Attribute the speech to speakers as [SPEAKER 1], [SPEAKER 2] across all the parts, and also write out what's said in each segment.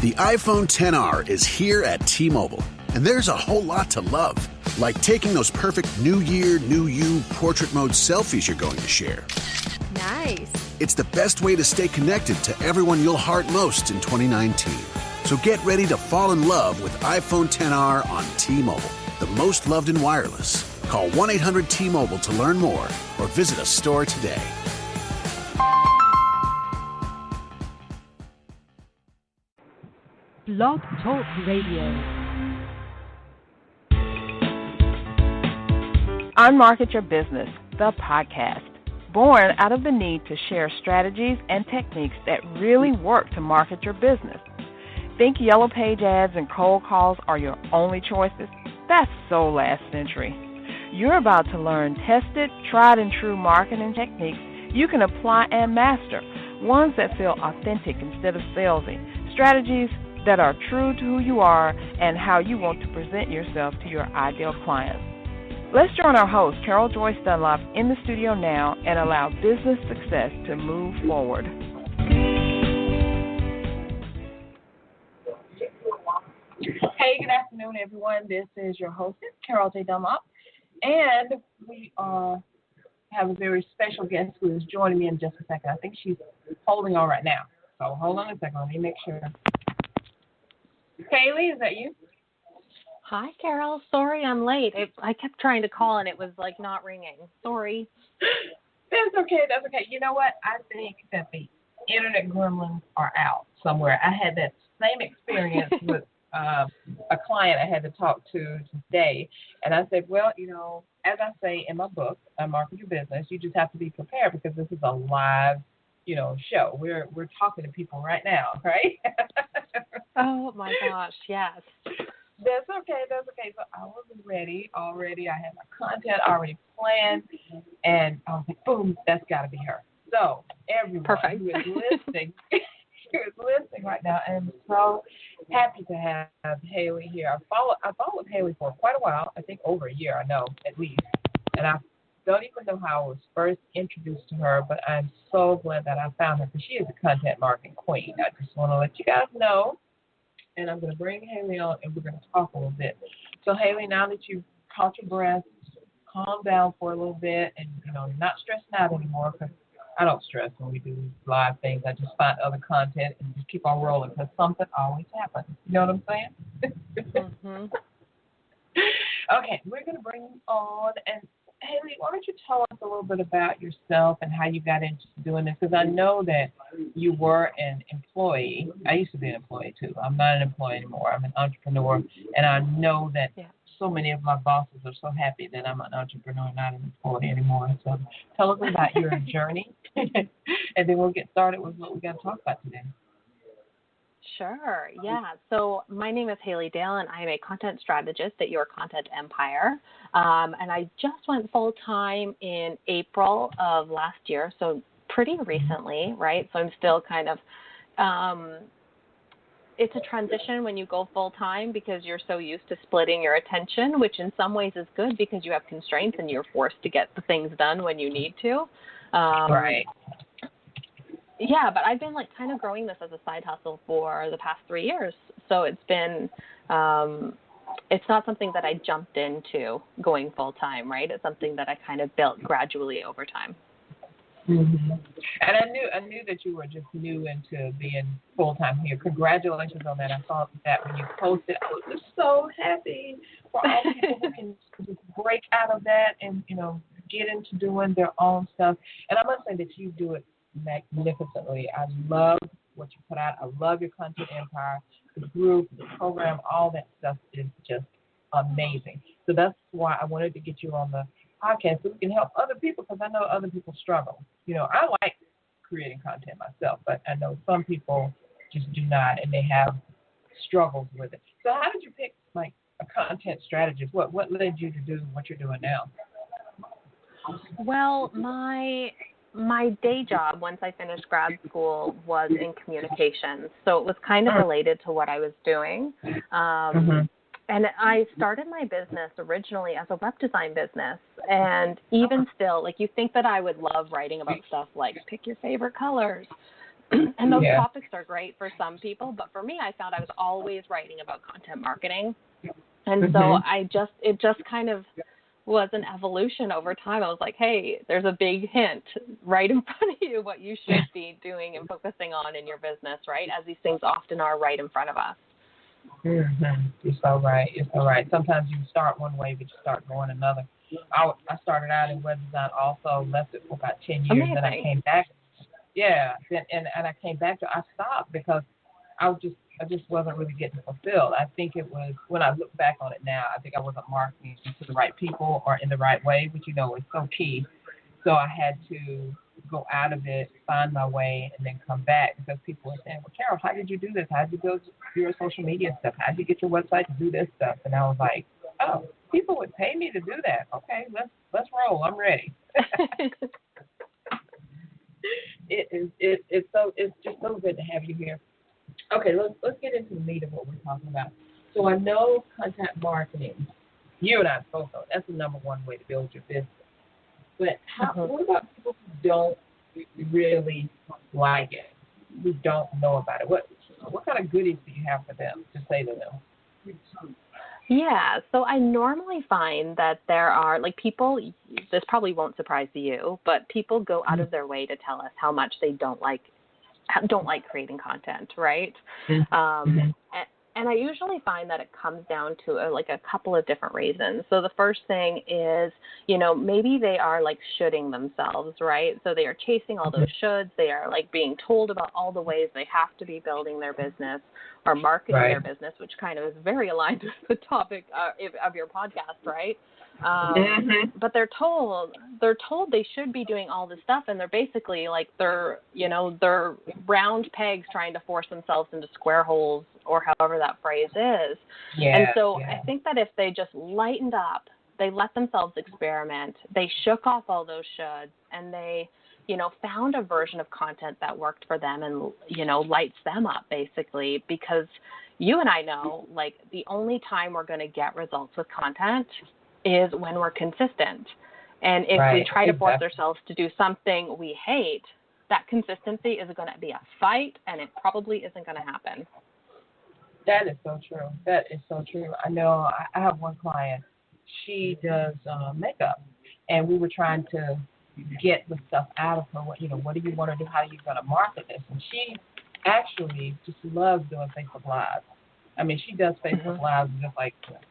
[SPEAKER 1] The iPhone XR is here at T-Mobile, and there's a whole lot to love. Like taking those perfect New Year, New You portrait mode selfies you're going to share.
[SPEAKER 2] Nice.
[SPEAKER 1] It's the best way to stay connected to everyone you'll heart most in 2019. So get ready to fall in love with iPhone XR on T-Mobile, the most loved in wireless. Call 1-800-T-Mobile to learn more or visit a store today.
[SPEAKER 3] Blog Talk Radio.
[SPEAKER 4] Unmarket Your Business, the podcast, born out of the need to share strategies and techniques that really work to market your business. Think yellow page ads and cold calls are your only choices? That's so last century. You're about to learn tested, tried and true marketing techniques you can apply and master, ones that feel authentic instead of salesy, strategies that are true to who you are and how you want to present yourself to your ideal clients. Let's join our host, Carol Joyce Dunlop, in the studio now and allow business success to move forward. Hey, good afternoon, everyone. This is your hostess, Carol J. Dunlop, and we have a very special guest who is joining me in just a second. I think she's holding on right now, so hold on a second. Let me make sure. Hailey, is that you?
[SPEAKER 2] Hi, Carol. Sorry I'm late. I kept trying to call and it was like not ringing. Sorry.
[SPEAKER 4] That's okay. That's okay. You know what? I think that the internet gremlins are out somewhere. I had that same experience with a client I had to talk to today. And I said, well, you know, as I say in my book, Unmarket Your Business, you just have to be prepared because this is a live, you know, show. We're talking to people right now, right?
[SPEAKER 2] Oh, my gosh, yes.
[SPEAKER 4] That's okay. That's okay. So I was ready already. I had my content already planned, and I was like, boom, that's got to be her. So everyone
[SPEAKER 2] Perfect.
[SPEAKER 4] who is listening, right now, and I'm so happy to have Hailey here. I followed Hailey for quite a while. I think over a year, I know at least, and I don't even know how I was first introduced to her, but I'm so glad that I found her because she is a content marketing queen. I just want to let you guys know. And I'm going to bring Hailey on, and we're going to talk a little bit. So, Hailey, now that you've caught your breath, calm down for a little bit, and, you know, not stressing out anymore, because I don't stress when we do live things. I just find other content and just keep on rolling, because something always happens. You know what I'm saying?
[SPEAKER 2] Mm-hmm.
[SPEAKER 4] Okay, we're going to bring you on, and Hailey, why don't you tell us a little bit about yourself and how you got into doing this? Because I know that you were an employee. I used to be an employee, too. I'm not an employee anymore. I'm an entrepreneur. And I know that so many of my bosses are so happy that I'm an entrepreneur, not an employee anymore. So tell us about your journey, and then we'll get started with what we got to talk about today.
[SPEAKER 2] Sure, yeah. So my name is Hailey Dale, and I'm a content strategist at Your Content Empire. And I just went full-time in April of last year, so pretty recently, right? So I'm still kind of it's a transition when you go full-time because you're so used to splitting your attention, which in some ways is good because you have constraints and you're forced to get the things done when you need to.
[SPEAKER 4] Right.
[SPEAKER 2] Yeah, but I've been like kind of growing this as a side hustle for the past 3 years. So it's been, it's not something that I jumped into going full time, right? It's something that I kind of built gradually over time.
[SPEAKER 4] Mm-hmm. And I knew that you were just new into being full time here. Congratulations on that. I saw that when you posted. I was just so happy for all people who can just break out of that and, you know, get into doing their own stuff. And I must say that you do it magnificently. I love what you put out. I love your content empire, the group, the program, all that stuff is just amazing. So that's why I wanted to get you on the podcast so we can help other people because I know other people struggle. You know, I like creating content myself, but I know some people just do not and they have struggles with it. So how did you pick like a content strategist? What led you to do what you're doing now?
[SPEAKER 2] Well, my day job, once I finished grad school, was in communications. So it was kind of related to what I was doing. And I started my business originally as a web design business. And even still, like you think that I would love writing about stuff like pick your favorite colors, And those topics are great for some people, but for me, I found I was always writing about content marketing. And so it just kind of was an evolution over time. I was like, hey, there's a big hint right in front of you what you should be doing and focusing on in your business, right? As these things often are right in front of us.
[SPEAKER 4] Mm-hmm. You're so right. You're so right. Sometimes you start one way, but you start going another. I started out in web design also, left it for about 10 years,
[SPEAKER 2] Amazing.
[SPEAKER 4] and I came back. Yeah, and I came back I stopped because I just wasn't really getting fulfilled. I think it was, when I look back on it now, I think I wasn't marketing to the right people or in the right way, which, is so key. So I had to go out of it, find my way, and then come back because people were saying, well, Carol, how did you do this? How did you build your social media stuff? How did you get your website to do this stuff? And I was like, oh, people would pay me to do that. Okay, let's roll. I'm ready. It's just so good to have you here. Okay, let's get into the meat of what we're talking about. So I know content marketing. You and I both know that's the number one way to build your business. But what about people who don't really like it, who don't know about it? What kind of goodies do you have for them to say to them?
[SPEAKER 2] Yeah, so I normally find that there are, people, this probably won't surprise you, but people go out of their way to tell us how much they don't like creating content, right? And I usually find that it comes down to a couple of different reasons. So the first thing is, maybe they are shoulding themselves, right? So they are chasing all those shoulds. They are being told about all the ways they have to be building their business or marketing their business, which kind of is very aligned with the topic of your podcast, right? But they're told they should be doing all this stuff, and they're basically they're round pegs trying to force themselves into square holes, or however that phrase is. And so I think that if they just lightened up, they let themselves experiment, they shook off all those shoulds, and they found a version of content that worked for them and lights them up, basically, because you and I know the only time we're going to get results with content is when we're consistent. And if we try to force ourselves to do something we hate, that consistency is going to be a fight, and it probably isn't going to happen.
[SPEAKER 4] That is so true. That is so true. I know I have one client. She does makeup, and we were trying to get the stuff out of her. What do you want to do? How are you going to market this? And she actually just loves doing Facebook Lives. I mean, she does Facebook Lives and just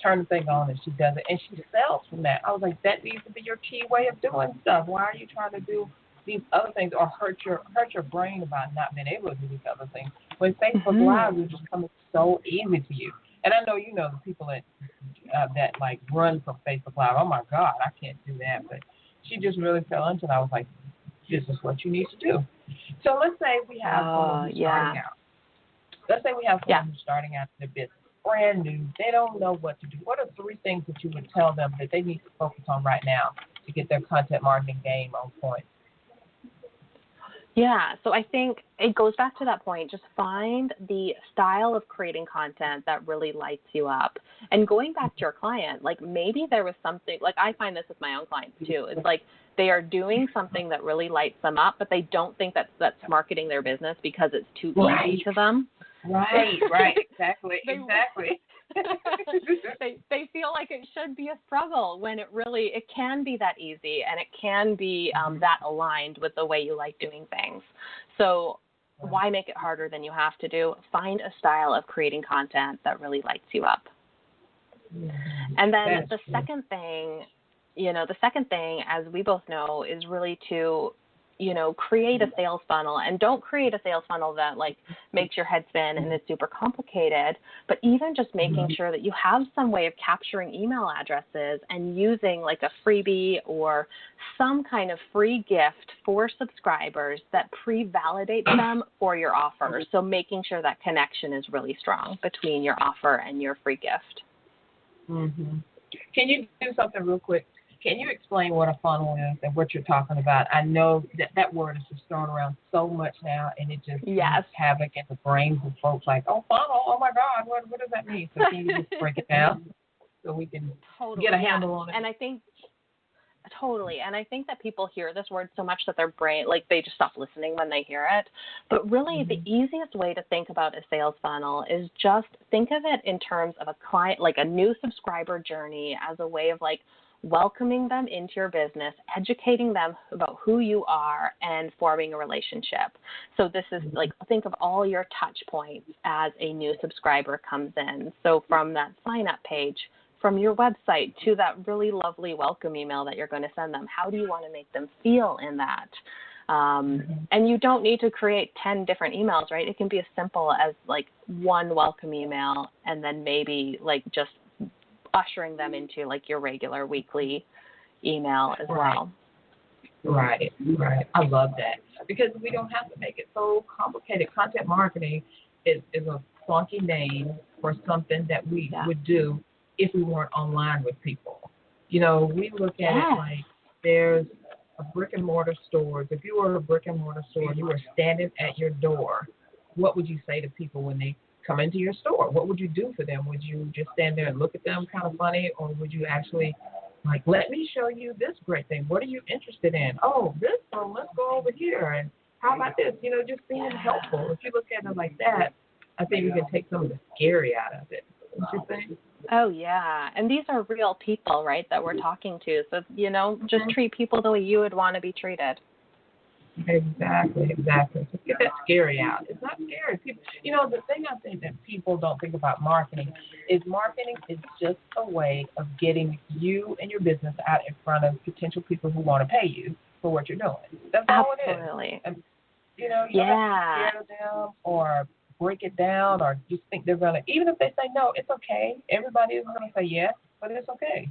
[SPEAKER 4] turn the thing on and she does it, and she sells from that. I was like, that needs to be your key way of doing stuff. Why are you trying to do these other things or hurt your brain about not being able to do these other things? When Facebook Live is just coming so easy to you. And I know the people that run from Facebook Live. Oh my God, I can't do that. But she just really fell into it. I was like, this is what you need to do. So let's say we have someone who's starting out. Let's say we have someone who's starting out in their business, brand new. They don't know what to do. What are 3 things that you would tell them that they need to focus on right now to get their content marketing game on point?
[SPEAKER 2] Yeah, so I think it goes back to that point. Just find the style of creating content that really lights you up. And going back to your client, maybe there was something, I find this with my own clients too. It's they are doing something that really lights them up, but they don't think that's marketing their business because it's too easy to them.
[SPEAKER 4] Right, exactly.
[SPEAKER 2] They feel like it should be a struggle when it can be that easy, and it can be that aligned with the way you like doing things. So why make it harder than you have to do? Find a style of creating content that really lights you up. And then the second thing, as we both know, is really to create a sales funnel, and don't create a sales funnel that makes your head spin and is super complicated, but even just making sure that you have some way of capturing email addresses and using a freebie or some kind of free gift for subscribers that pre-validates them for your offer. So making sure that connection is really strong between your offer and your free gift.
[SPEAKER 4] Can you do something real quick? Can you explain what a funnel is and what you're talking about? I know that word is just thrown around so much now, and it just wreaks havoc in the brains of folks funnel, oh my God, what does that mean? So can you just break it down so we can get a handle on it?
[SPEAKER 2] And I think Totally. And I think that people hear this word so much that their brain, like they just stop listening when they hear it. But really the easiest way to think about a sales funnel is just think of it in terms of a client, like a new subscriber journey, as a way of like welcoming them into your business, educating them about who you are, and forming a relationship. So this is like, think of all your touch points as a new subscriber comes in. So from that sign up page, from your website to that really lovely welcome email that you're going to send them, how do you want to make them feel in that? And you don't need to create 10 different emails, right? It can be as simple as like one welcome email, and then maybe like just ushering them into like your regular weekly email as well.
[SPEAKER 4] Right. I love that, because we don't have to make it so complicated. Content marketing is a funky name for something that we would do if we weren't online with people. You know, we look at it like there's a brick and mortar store. If you were a brick and mortar store and you were standing at your door, what would you say to people when they come into your store? What would you do for them? Would you just stand there and look at them kind of funny, or would you actually like, let me show you this great thing? What are you interested in? Oh, this one, let's go over here. And how about this? You know, just being helpful. If you look at it like that, I think we can take some of the scary out of it. What you think?
[SPEAKER 2] Oh, yeah. And these are real people, right, that we're talking to. So, you know, just treat people the way you would want to be treated.
[SPEAKER 4] Exactly. Just get that scary out. It's not scary. People, you know, the thing I think that people don't think about marketing is just a way of getting you and your business out in front of potential people who want to pay you for what you're doing. That's all it is.
[SPEAKER 2] Absolutely.
[SPEAKER 4] And, you know, you don't have to be scared of them or break it down or just think they're going to, even if they say no, it's okay. Everybody is going to say yes, but it's okay.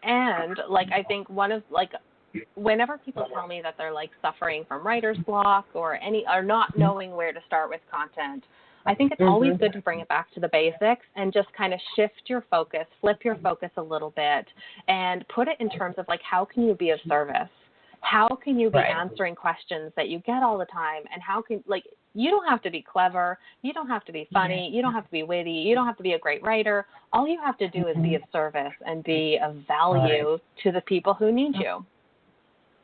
[SPEAKER 2] And, like, I think one of, like, whenever people tell me that they're like suffering from writer's block or not knowing where to start with content, I think it's always good to bring it back to the basics and just kind of shift your focus, flip your focus a little bit, and put it in terms of like, how can you be of service? How can you be answering questions that you get all the time? And how can, like, you don't have to be clever. You don't have to be funny. You don't have to be witty. You don't have to be a great writer. All you have to do is be of service and be of value to the people who need you.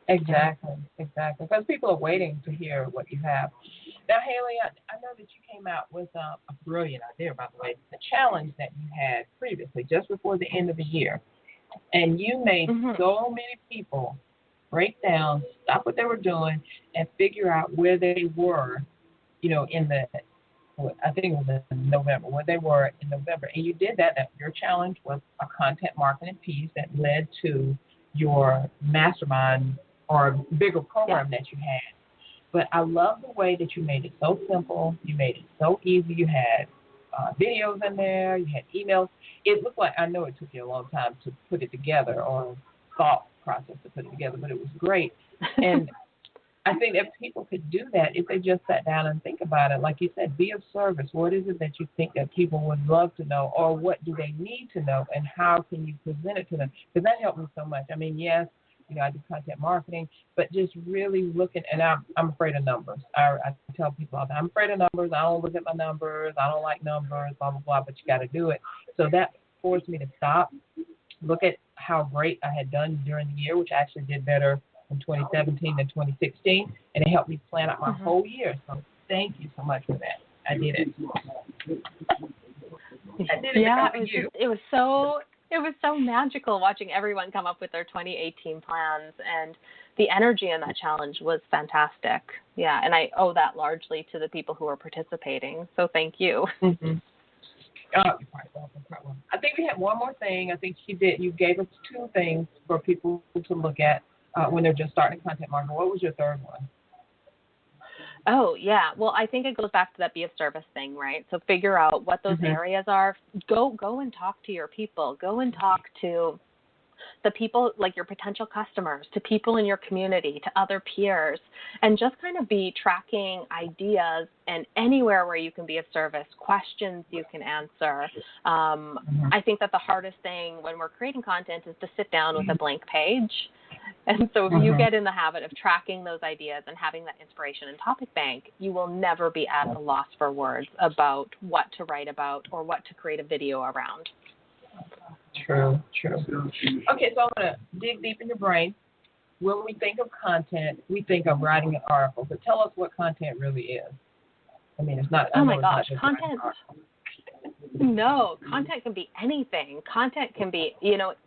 [SPEAKER 4] Exactly. Because people are waiting to hear what you have. Now, Hailey, I know that you came out with a brilliant idea, by the way, the challenge that you had previously, just before the end of the year. And you made so many people break down, stop what they were doing, and figure out where they were, you know, I think it was in November, where they were in November. And you did that. Your challenge was a content marketing piece that led to your mastermind or bigger program that you had. But I love the way that you made it so simple. You made it so easy. You had videos in there. You had emails. It looked like, I know it took you a long time to put it together, or thought process to put it together, but it was great. And I think that people could do that if they just sat down and think about it. Like you said, be of service. What is it that you think that people would love to know, or what do they need to know, and how can you present it to them? Because that helped me so much. I mean, yes, you know, I do content marketing, but just really looking, and I'm afraid of numbers. I tell people all the time, I'm afraid of numbers. I don't look at my numbers. I don't like numbers, blah, blah, blah, but you got to do it. So that forced me to stop, look at how great I had done during the year, which I actually did better in 2017 than 2016, and it helped me plan out my whole year. So thank you so much for that. I did it.
[SPEAKER 2] Yeah, it was so magical watching everyone come up with their 2018 plans, and the energy in that challenge was fantastic. Yeah, and I owe that largely to the people who are participating. So thank you.
[SPEAKER 4] You're quite welcome. I think we had one more thing. I think you gave us two things for people to look at when they're just starting content marketing. What was your third one?
[SPEAKER 2] Oh, yeah. Well, I think it goes back to that be of service thing, right? So figure out what those areas are. Go and talk to your people. Go and talk to the people, like your potential customers, to people in your community, to other peers, and just kind of be tracking ideas and anywhere where you can be of service, questions you can answer. I think that the hardest thing when we're creating content is to sit down with a blank page. And so if you get in the habit of tracking those ideas and having that inspiration and topic bank, you will never be at a loss for words about what to write about or what to create a video around.
[SPEAKER 4] True. Okay, so I'm going to dig deep in your brain. When we think of content, we think of writing an article. But tell us what content really is. I mean, it's not.
[SPEAKER 2] Oh my gosh, content. No, content can be anything. Content can be,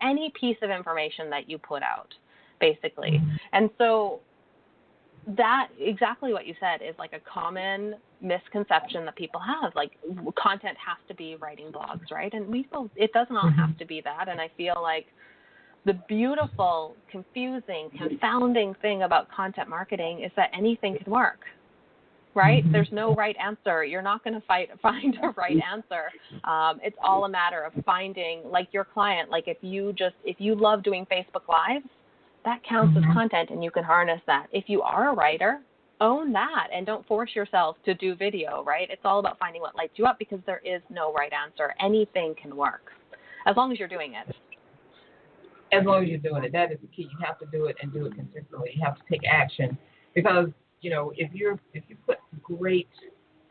[SPEAKER 2] any piece of information that you put out, basically.
[SPEAKER 4] Mm-hmm.
[SPEAKER 2] And so that, exactly what you said, is like a common misconception that people have. Like, content has to be writing blogs, right? And it does not have to be that. And I feel like the beautiful, confusing, confounding thing about content marketing is that anything can work. Right?
[SPEAKER 4] Mm-hmm.
[SPEAKER 2] There's no right answer. You're not going to find a right answer. It's all a matter of finding, like, your client. Like, if you love doing Facebook Lives, that counts as content, and you can harness that. If you are a writer, own that, and don't force yourself to do video. Right? It's all about finding what lights you up, because there is no right answer. Anything can work, as long as you're doing it.
[SPEAKER 4] As long as you're doing it, that is the key. You have to do it and do it consistently. You have to take action, because if you put great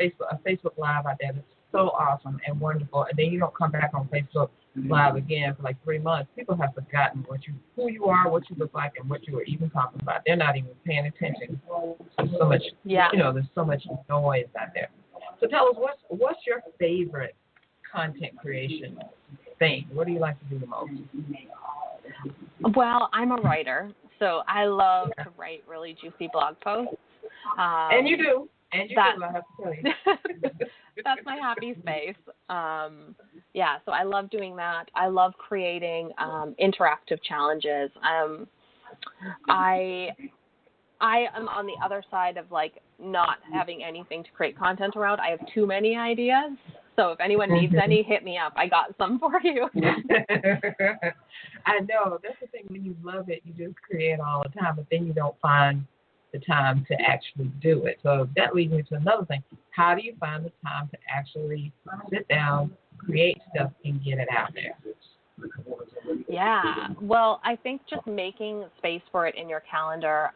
[SPEAKER 4] Facebook Live out there, that's so awesome and wonderful, and then you don't come back on Facebook Live again for like 3 months, people have forgotten who you are, what you look like, and what you were even talking about. They're not even paying attention. There's so much, there's so much noise out there. So tell us, what's your favorite content creation thing? What do you like to do the most?
[SPEAKER 2] Well, I'm a writer, so I love to write really juicy blog posts.
[SPEAKER 4] And you do. I have to tell you.
[SPEAKER 2] That's my happy space. So I love doing that. I love creating interactive challenges. I am on the other side of, like, not having anything to create content around. I have too many ideas. So if anyone needs any, hit me up. I got some for you.
[SPEAKER 4] I know. That's the thing. When you love it, you just create all the time, but then you don't find the time to actually do it. So that leads me to another thing. How do you find the time to actually sit down, create stuff, and get it out there?
[SPEAKER 2] Yeah, well, I think just making space for it in your calendar.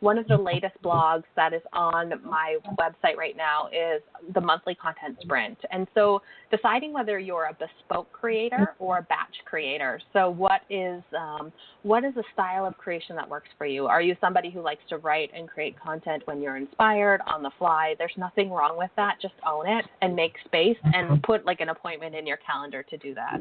[SPEAKER 2] One of the latest blogs that is on my website right now is the monthly content sprint. And so deciding whether you're a bespoke creator or a batch creator. So what is a style of creation that works for you? Are you somebody who likes to write and create content when you're inspired, on the fly? There's nothing wrong with that. Just own it and make space and put, like, an appointment in your calendar to do that.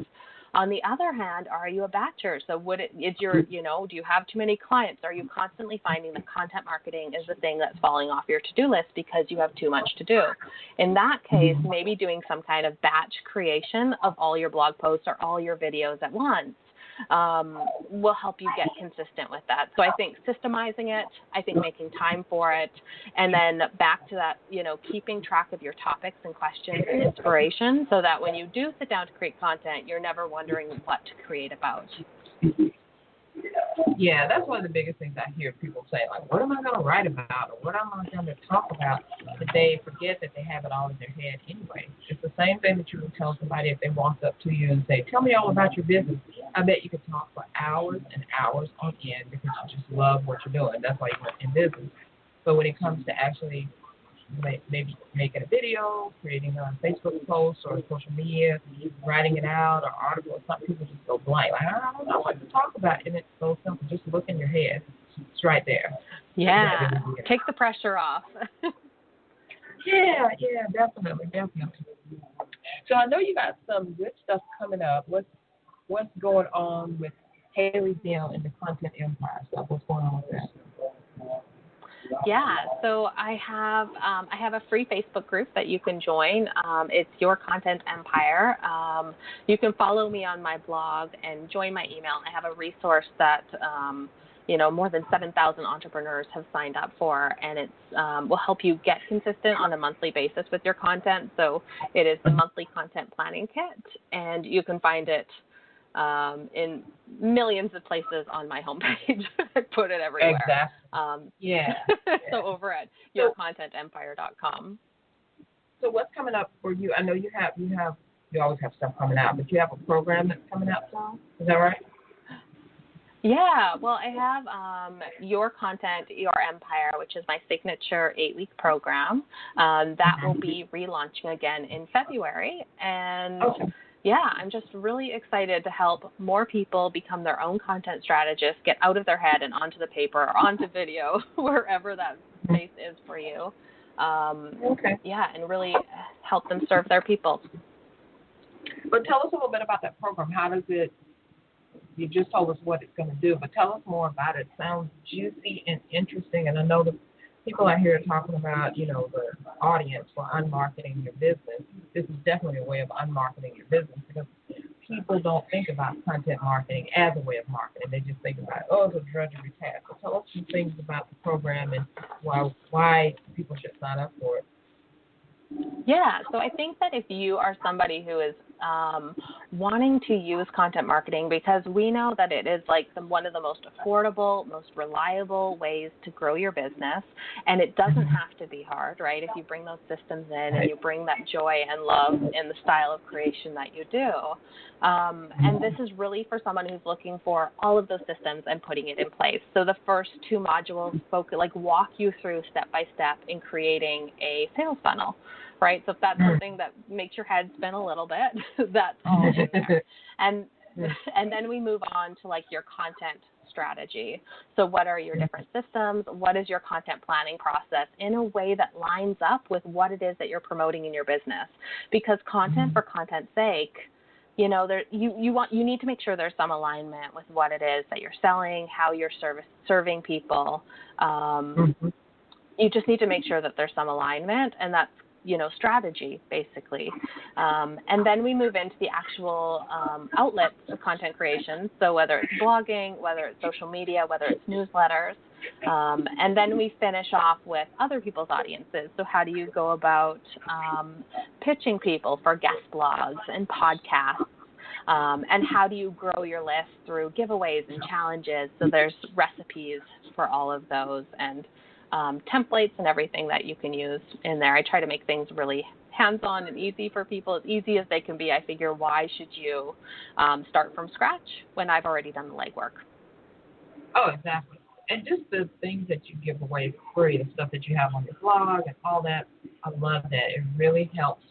[SPEAKER 2] On the other hand, are you a batcher? So do you have too many clients? Are you constantly finding that content marketing is the thing that's falling off your to-do list because you have too much to do? In that case, maybe doing some kind of batch creation of all your blog posts or all your videos at once will help you get consistent with that. So I think systemizing it, I think making time for it, and then back to that, keeping track of your topics and questions and inspiration, so that when you do sit down to create content, you're never wondering what to create about.
[SPEAKER 4] Yeah, that's one of the biggest things I hear people say, like, what am I going to write about, or what am I going to talk about? But they forget that they have it all in their head anyway. It's the same thing that you would tell somebody if they walked up to you and say, tell me all about your business. I bet you could talk for hours and hours on end because you just love what you're doing. That's why you're in business. But when it comes to actually maybe making a video, creating a Facebook post or social media, writing it out, or article, some people just go blank. Like, I don't know what to talk about. And it's so simple. Just look in your head. It's right there.
[SPEAKER 2] Yeah. Take the pressure off.
[SPEAKER 4] Yeah, definitely. So I know you got some good stuff coming up. What's going on with Hailey Dale and the Content Empire stuff? What's going on with that?
[SPEAKER 2] Yeah, so I have a free Facebook group that you can join. It's Your Content Empire. You can follow me on my blog and join my email. I have a resource that more than 7,000 entrepreneurs have signed up for, and it will help you get consistent on a monthly basis with your content. So it is the monthly content planning kit, and you can find it in millions of places on my homepage. I put it everywhere.
[SPEAKER 4] Exactly.
[SPEAKER 2] So over at yourcontentempire.com.
[SPEAKER 4] So what's coming up for you? I know you always have stuff coming out, but you have a program that's coming out soon. Is that right?
[SPEAKER 2] Yeah, well, I have Your Content, Your Empire, which is my signature 8-week program. That will be relaunching again in February. And yeah, I'm just really excited to help more people become their own content strategists, get out of their head and onto the paper or onto video, wherever that space is for you. Yeah, and really help them serve their people.
[SPEAKER 4] But tell us a little bit about that program. How does it, you just told us what it's going to do, but tell us more about it. It sounds juicy and interesting, and I know the people out here are talking about, you know, the audience for unmarketing your business. This is definitely a way of unmarketing your business, because people don't think about content marketing as a way of marketing. They just think about, oh, it's a drudgery task. So tell us some things about the program and why people should sign up for it.
[SPEAKER 2] Yeah, so I think that if you are somebody who is wanting to use content marketing, because we know that it is like one of the most affordable, most reliable ways to grow your business, and it doesn't have to be hard, right? If you bring those systems in and you bring that joy and love in the style of creation that you do. And this is really for someone who's looking for all of those systems and putting it in place. So the first 2 modules walk you through step by step in creating a sales funnel, right? So if that's something that makes your head spin a little bit, that's all in there. And then we move on to like your content strategy. So what are your different systems? What is your content planning process in a way that lines up with what it is that you're promoting in your business? Because content for content's sake, you know, you need to make sure there's some alignment with what it is that you're selling, how you're serving people. You just need to make sure that there's some alignment, and that's, you know, strategy, basically. And then we move into the actual outlets of content creation. So whether it's blogging, whether it's social media, whether it's newsletters. And then we finish off with other people's audiences. So how do you go about pitching people for guest blogs and podcasts? And how do you grow your list through giveaways and challenges? So there's recipes for all of those, and templates and everything that you can use in there. I try to make things really hands-on and easy for people, as easy as they can be. I figure, why should you start from scratch when I've already done the legwork?
[SPEAKER 4] Oh, exactly. And just the things that you give away for free, the stuff that you have on your blog and all that, I love that. It really helps.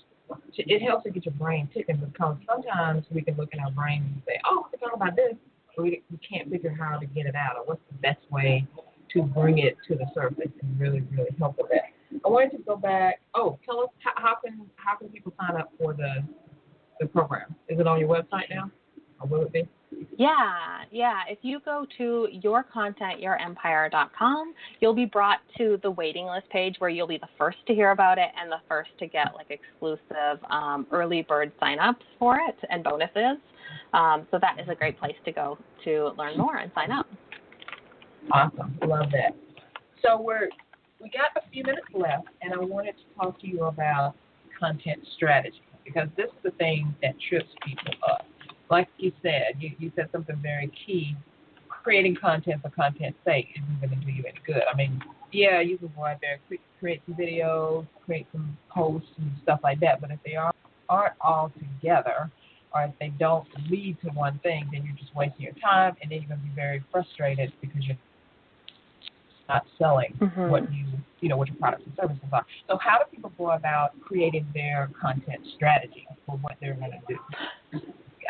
[SPEAKER 4] It helps to get your brain ticking, because sometimes we can look in our brain and say, oh, I forgot about this, but we can't figure how to get it out, or what's the best way to bring it to the surface, and really, really help with that. I wanted to go back. Oh, tell us, how can people sign up for the program? Is it on your website now, or will it be?
[SPEAKER 2] Yeah. If you go to yourcontentyourempire.com, you'll be brought to the waiting list page, where you'll be the first to hear about it and the first to get like exclusive early bird signups for it and bonuses. So that is a great place to go to learn more and sign up.
[SPEAKER 4] Awesome. Love that. So we got a few minutes left, and I wanted to talk to you about content strategy, because this is the thing that trips people up. Like you said, you said something very key. Creating content for content's sake isn't going to do you any good. I mean, yeah, you can go out there and create some videos, create some posts and stuff like that, but if they aren't all together, or if they don't lead to one thing, then you're just wasting your time, and then you're going to be very frustrated because you're not selling what what your products and services are. So how do people go about creating their content strategy for what they're going to do?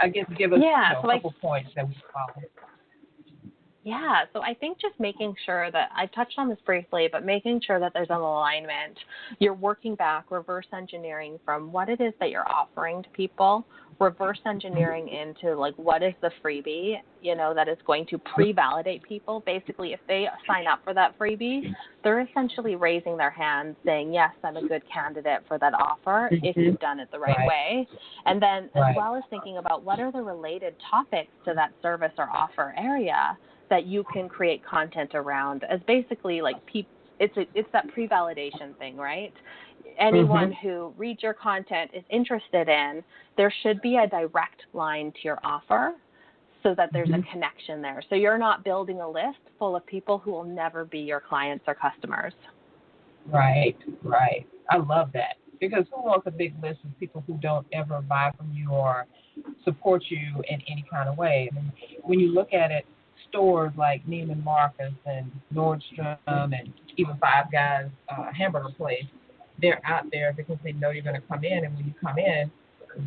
[SPEAKER 4] I guess give us a couple points that we follow.
[SPEAKER 2] Yeah, so I think just making sure that, I touched on this briefly, but making sure that there's an alignment. You're working back, reverse engineering from what it is that you're offering to people, reverse engineering into like what is the freebie, that is going to pre-validate people. Basically, if they sign up for that freebie, they're essentially raising their hand saying, yes, I'm a good candidate for that offer if you've done it the right way. And then as well as thinking about what are the related topics to that service or offer area that you can create content around, as basically like it's that pre-validation thing, right? Anyone who reads your content is interested in, there should be a direct line to your offer so that there's a connection there. So you're not building a list full of people who will never be your clients or customers. Right.
[SPEAKER 4] I love that, because who wants a big list of people who don't ever buy from you or support you in any kind of way? I mean, when you look at it, stores like Neiman Marcus and Nordstrom and even Five Guys hamburger place, they're out there because they know you're going to come in, and when you come in,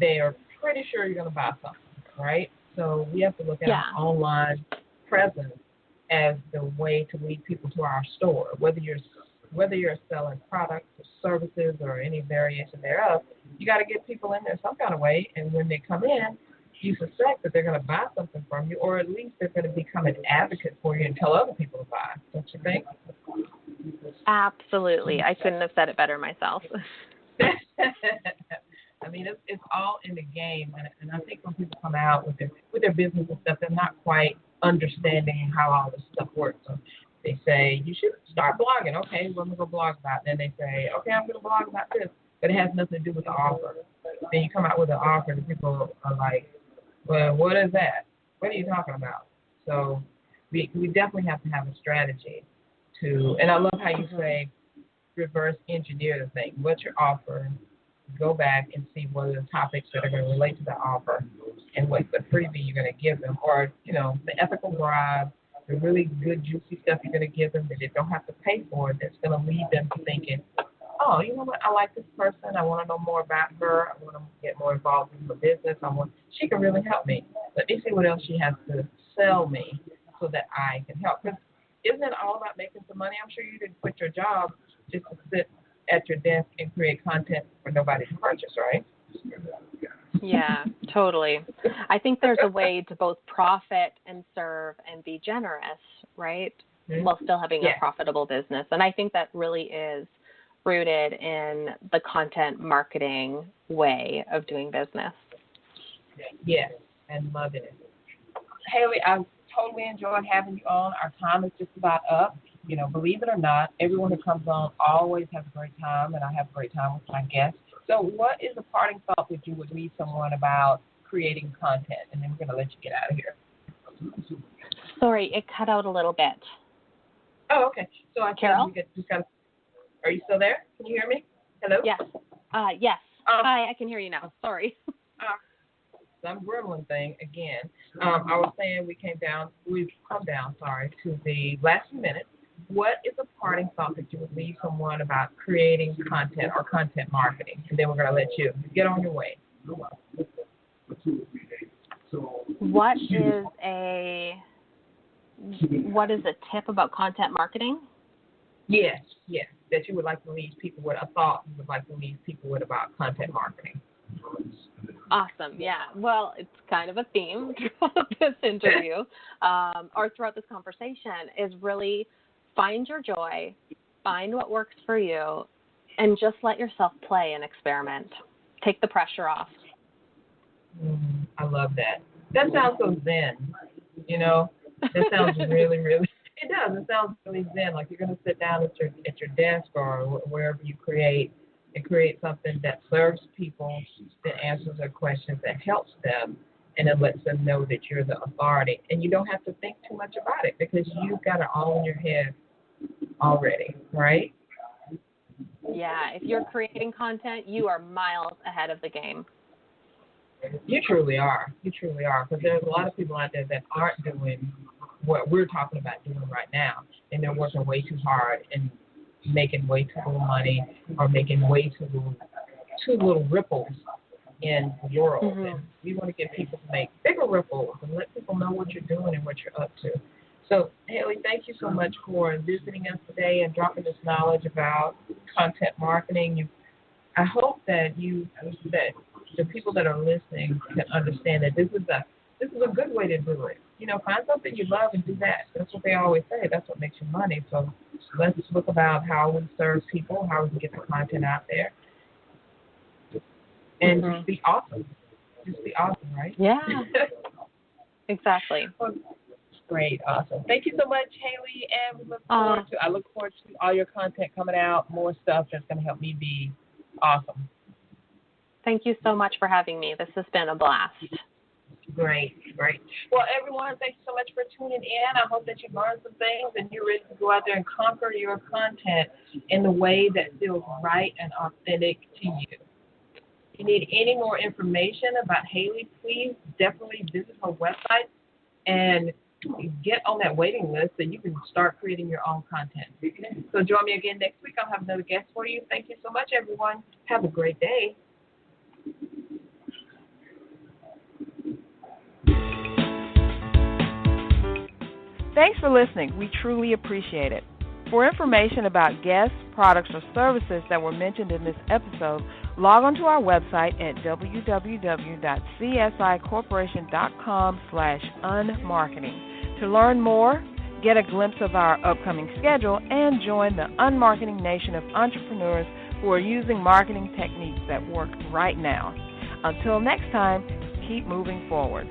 [SPEAKER 4] they are pretty sure you're going to buy something, right? So we have to look at
[SPEAKER 2] Yeah.
[SPEAKER 4] our online presence as the way to lead people to our store, whether you're selling products or services or any variation thereof. You got to get people in there some kind of way, and when they come in, you suspect that they're going to buy something from you, or at least they're going to become an advocate for you and tell other people to buy. Don't you think?
[SPEAKER 2] Absolutely. I couldn't have said it better myself.
[SPEAKER 4] I mean, it's all in the game, and I think when people come out with their business and stuff, they're not quite understanding how all this stuff works. So they say you should start blogging. Okay, well, I'm gonna go blog about it. Then they say, okay, I'm gonna blog about this, but it has nothing to do with the offer. Then you come out with an offer, and people are like, well, what is that? What are you talking about? So we definitely have to have a strategy to, and I love how you say reverse engineer the thing. What's your offer? Go back and see what are the topics that are going to relate to the offer and what's the freebie you're going to give them, or, the ethical bribe, the really good, juicy stuff you're going to give them that they don't have to pay for, that's going to lead them to thinking, oh, you know what, I like this person. I want to know more about her. I want to get more involved in her business. She can really help me. Let me see what else she has to sell me so that I can help. Because isn't it all about making some money? I'm sure you didn't quit your job just to sit at your desk and create content for nobody to purchase, right?
[SPEAKER 2] Yeah, totally. I think there's a way to both profit and serve and be generous, right? Mm-hmm. While still having a profitable business. And I think that really is rooted in the content marketing way of doing business.
[SPEAKER 4] Yes, and loving it. Hailey, I've totally enjoyed having you on. Our time is just about up. Believe it or not, everyone who comes on always has a great time, and I have a great time with my guests. So what is the parting thought that you would leave someone about creating content? And then we're going to let you get out of here.
[SPEAKER 2] Sorry, it cut out a little bit.
[SPEAKER 4] Oh, okay. So I
[SPEAKER 2] Carol?
[SPEAKER 4] Are you still there? Can you hear me? Hello?
[SPEAKER 2] Yes. Yes. Hi, I can hear you now. Sorry.
[SPEAKER 4] Some gremlin thing again. I was saying we've come down, to the last few minutes. What is a parting thought that you would leave someone about creating content or content marketing? And then we're going to let you get on your way.
[SPEAKER 2] What is a tip about content marketing?
[SPEAKER 4] Yes, that you would like to leave people with, a thought you would like to leave people with about content marketing.
[SPEAKER 2] Awesome. Yeah. Well, it's kind of a theme throughout this interview or throughout this conversation is really find your joy, find what works for you, and just let yourself play and experiment. Take the pressure off.
[SPEAKER 4] I love that. That sounds so zen, That sounds really, really, it does. It sounds really zen, like you're going to sit down at your desk or wherever you create and create something that serves people, that answers their questions, that helps them, and it lets them know that you're the authority. And you don't have to think too much about it because you've got it all in your head already, right?
[SPEAKER 2] Yeah, if you're creating content, you are miles ahead of the game.
[SPEAKER 4] You truly are. Because there's a lot of people out there that aren't doing what we're talking about doing right now, and they're working way too hard and making way too little money or making way too little ripples in the world. Mm-hmm. And we want to get people to make bigger ripples and let people know what you're doing and what you're up to. So, Hailey, thank you so much for visiting us today and dropping this knowledge about content marketing. I hope that the people that are listening can understand that this is a good way to do it. Find something you love and do that. That's what they always say. That's what makes you money. So let's look about how we serve people, how we can get the content out there, and just be awesome. Just be awesome, right?
[SPEAKER 2] Yeah. Exactly.
[SPEAKER 4] Great, awesome. Thank you so much, Hailey, and I look forward to all your content coming out, more stuff that's going to help me be awesome.
[SPEAKER 2] Thank you so much for having me. This has been a blast.
[SPEAKER 4] Great. Well, everyone, thank you so much for tuning in. I hope that you learned some things and you're ready to go out there and conquer your content in the way that feels right and authentic to you. If you need any more information about Hailey, please definitely visit her website and get on that waiting list so you can start creating your own content. So join me again next week. I'll have another guest for you. Thank you so much, everyone. Have a great day.
[SPEAKER 5] Thanks for listening. We truly appreciate it. For information about guests, products, or services that were mentioned in this episode, log on to our website at www.csicorporation.com/unmarketing. To learn more, get a glimpse of our upcoming schedule, and join the unmarketing nation of entrepreneurs who are using marketing techniques that work right now. Until next time, keep moving forward.